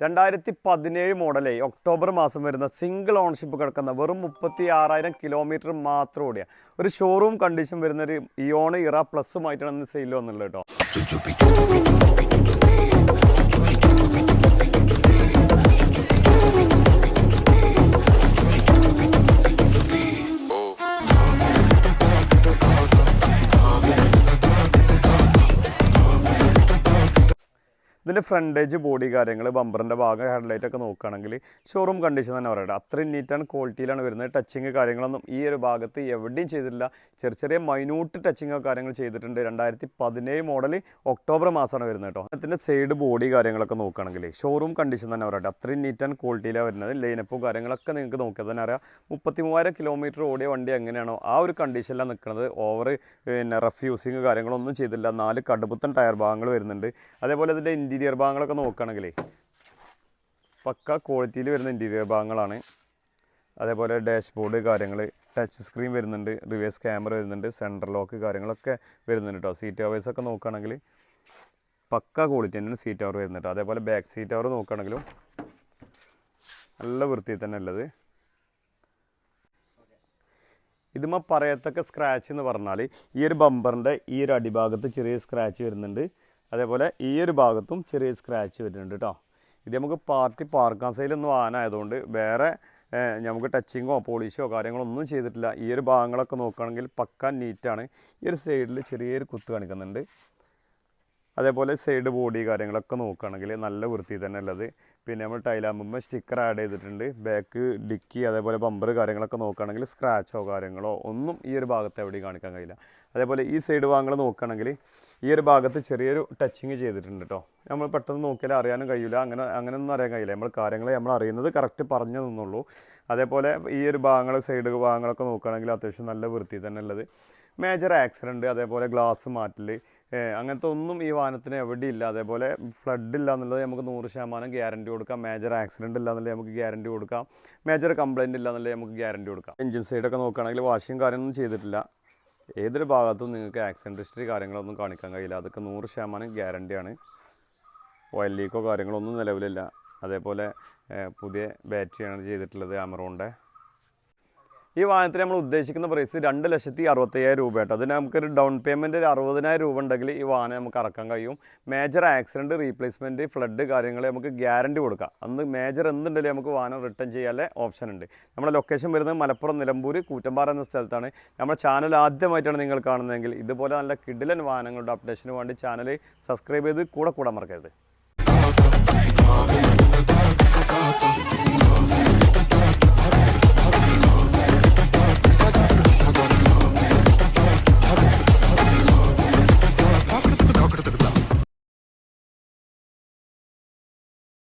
2017 മോഡലേ October മാസം വരുന്ന single ownership കിടക്കുന്ന വെറും 36,000 കിലോമീറ്റർ മാത്രം ഓടിയ ഒരു ഷോറൂം കണ്ടീഷൻ വരുന്ന ഒരു ഇയോൺ ഇറ പ്ലസുമായിട്ടാണ് ഇന്ന് സെയിൽ വന്നുള്ളത് കേട്ടോ. ഇതിൻ്റെ ഫ്രണ്ടേജ് ബോഡി കാര്യങ്ങൾ ബമ്പറിൻ്റെ ഭാഗം ഹെഡ്ലൈറ്റ് ഒക്കെ നോക്കുകയാണെങ്കിൽ ഷോറൂം കണ്ടീഷൻ തന്നെ പറയട്ടെ. അത്രയും നീറ്റ് ആൻഡ് ക്വാളിറ്റിയിലാണ് വരുന്നത്. ടച്ചിങ് കാര്യങ്ങളൊന്നും ഈ ഒരു ഭാഗത്ത് എവിടെയും ചെയ്തിട്ടില്ല. ചെറിയ മൈന്യൂട്ട് ടച്ചിങ്ങോ കാര്യങ്ങൾ ചെയ്തിട്ടുണ്ട്. 2017 മോഡൽ ഒക്ടോബർ മാസമാണ് വരുന്നത് കേട്ടോ. അതിൻ്റെ സൈഡ് ബോഡി കാര്യങ്ങളൊക്കെ നോക്കുകയാണെങ്കിൽ ഷോറൂം കണ്ടീഷൻ തന്നെ പറയട്ടെ. അത്രയും നീറ്റ് ആൻഡ് ക്വാളിറ്റിയിലാണ് വരുന്നത്. ലൈനപ്പും കാര്യങ്ങളൊക്കെ നിങ്ങൾക്ക് നോക്കിയാൽ തന്നെ അറിയാം. 33,000 കിലോമീറ്റർ ഓടിയ വണ്ടി എങ്ങനെയാണോ ആ ഒരു കണ്ടീഷനിലാണ് നിൽക്കുന്നത്. ഓവർ റഫ് യൂസിങ് കാര്യങ്ങളൊന്നും ചെയ്തില്ല. 4 കടുപ്പത്തൻ ടയർ ഭാഗങ്ങൾ വരുന്നുണ്ട്. അതേപോലെ ഇതിൻ്റെ ഇൻറ്റീരിയർ ഭാഗങ്ങളൊക്കെ നോക്കുകയാണെങ്കിലേ പക്ക ക്വാളിറ്റിയിൽ വരുന്ന ഇൻറ്റീരിയർ ഭാഗങ്ങളാണ്. അതേപോലെ ഡാഷ്ബോർഡ് കാര്യങ്ങൾ, ടച്ച് സ്ക്രീൻ വരുന്നുണ്ട്, റിവേഴ്സ് ക്യാമറ വരുന്നുണ്ട്, സെൻട്രൽ ലോക്ക് കാര്യങ്ങളൊക്കെ വരുന്നുണ്ട് കേട്ടോ. സീറ്റ് കവേഴ്സൊക്കെ നോക്കുകയാണെങ്കിൽ പക്ക ക്വാളിറ്റി തന്നെയാണ് സീറ്റ് കവർ വരുന്നുണ്ട്. അതേപോലെ ബാക്ക് സീറ്റ് കവർ നോക്കുകയാണെങ്കിലും നല്ല വൃത്തിയിൽ തന്നെ ഉള്ളത്. ഇതുമ്മ പറയത്തക്ക സ്ക്രാച്ച് എന്ന് പറഞ്ഞാൽ ഈ ഒരു ബമ്പറിൻ്റെ ഈ ഒരു അടിഭാഗത്ത് ചെറിയ സ്ക്രാച്ച് വരുന്നുണ്ട്. അതേപോലെ ഈ ഒരു ഭാഗത്തും ചെറിയ സ്ക്രാച്ച് വരുന്നുണ്ട് കേട്ടോ. ഇത് നമുക്ക് പാർക്കാൻ സൈഡിലൊന്നും ആനായതുകൊണ്ട് വേറെ നമുക്ക് ടച്ചിങ്ങോ പോളിഷോ കാര്യങ്ങളോ ഒന്നും ചെയ്തിട്ടില്ല. ഈ ഒരു ഭാഗങ്ങളൊക്കെ നോക്കുകയാണെങ്കിൽ പക്ക നീറ്റാണ്. ഈ ഒരു സൈഡിൽ ചെറിയൊരു കുത്ത് കാണിക്കുന്നുണ്ട്. അതേപോലെ സൈഡ് ബോഡി കാര്യങ്ങളൊക്കെ നോക്കുകയാണെങ്കിൽ നല്ല വൃത്തി തന്നെ ഉള്ളത്. പിന്നെ നമ്മൾ ടൈലാകുമ്പോൾ സ്റ്റിക്കർ ആഡ് ചെയ്തിട്ടുണ്ട്. ബാക്ക് ഡിക്കി അതേപോലെ ബമ്പർ കാര്യങ്ങളൊക്കെ നോക്കുകയാണെങ്കിൽ സ്ക്രാച്ചോ കാര്യങ്ങളോ ഒന്നും ഈ ഒരു ഭാഗത്ത് എവിടെയും കാണിക്കാൻ കഴിയില്ല. അതേപോലെ ഈ സൈഡ് ഭാഗങ്ങൾ നോക്കുകയാണെങ്കിൽ ഈ ഒരു ഭാഗത്ത് ചെറിയൊരു ടച്ചിങ് ചെയ്തിട്ടുണ്ട് കേട്ടോ. നമ്മൾ പെട്ടെന്ന് നോക്കിയാൽ അറിയാനും കഴിയില്ല. അങ്ങനെയൊന്നും അറിയാൻ കഴിയില്ല. നമ്മൾ അറിയുന്നത് കറക്റ്റ് പറഞ്ഞു തന്നുള്ളൂ. അതേപോലെ ഈ ഒരു ഭാഗങ്ങൾ സൈഡ് ഭാഗങ്ങളൊക്കെ നോക്കുകയാണെങ്കിൽ അത്യാവശ്യം നല്ല വൃത്തി തന്നെ ഉള്ളത്. മേജർ ആക്സിഡൻറ്റ് അതേപോലെ ഗ്ലാസ് മാറ്റൽ അങ്ങനത്തെ ഒന്നും ഈ വാഹനത്തിന് എവിടെയില്ല. അതേപോലെ ഫ്ലഡ് ഇല്ല എന്നുള്ളത് നമുക്ക് 100% ഗ്യാരണ്ടി കൊടുക്കാം. മേജർ ആക്സിഡൻറ്റ് ഇല്ല എന്നുള്ളത് നമുക്ക് ഗ്യാരണ്ടി കൊടുക്കാം. മേജർ കംപ്ലയിൻറ്റ് ഇല്ല എന്നുള്ളത് നമുക്ക് ഗ്യാരണ്ടി കൊടുക്കാം. എഞ്ചിൻ സൈഡൊക്കെ നോക്കുകയാണെങ്കിൽ വാഷിങ് കാര്യമൊന്നും ചെയ്തിട്ടില്ല. ഏതൊരു ഭാഗത്തും നിങ്ങൾക്ക് ആക്സിഡൻറ്റ് ഹിസ്റ്ററി കാര്യങ്ങളൊന്നും കാണിക്കാൻ കഴിയില്ല. അതൊക്കെ 100% ഗ്യാരണ്ടിയാണ്. ഓയിൽ ലീക്കോ കാര്യങ്ങളൊന്നും നിലവിലില്ല. അതേപോലെ പുതിയ ബാറ്ററിയാണ് ചെയ്തിട്ടുള്ളത് ആമറോണിൻ്റെ. ഈ വാഹനത്തിന് നമ്മൾ ഉദ്ദേശിക്കുന്ന പ്രൈസ് 2,65,000 രൂപ കേട്ടോ. അതിന് നമുക്കൊരു ഡൗൺ പേയ്മെൻറ്റ് 60,000 രൂപ ഉണ്ടെങ്കിൽ ഈ വാഹനം നമുക്ക് ഇറക്കാൻ കഴിയും. മേജർ ആക്സിഡൻറ്റ് റീപ്ലേസ്മെൻറ്റ് ഫ്ലഡ് കാര്യങ്ങൾ നമുക്ക് ഗ്യാരണ്ടി കൊടുക്കാം. അന്ന് മേജർ എന്തുണ്ടെങ്കിലും നമുക്ക് വാഹനം റിട്ടേൺ ചെയ്യാനുള്ള ഓപ്ഷൻ ഉണ്ട്. നമ്മുടെ ലൊക്കേഷൻ വരുന്നത് മലപ്പുറം നിലമ്പൂർ കൂറ്റമ്പാറ എന്ന സ്ഥലത്താണ്. നമ്മുടെ ചാനൽ ആദ്യമായിട്ടാണ് നിങ്ങൾ കാണുന്നതെങ്കിൽ ഇതുപോലെ നല്ല കിടിലൻ വാഹനങ്ങളുടെ അപ്ഡേഷന് വേണ്ടി ചാനൽ സബ്സ്ക്രൈബ് ചെയ്ത് കൂടെ മറക്കരുത്.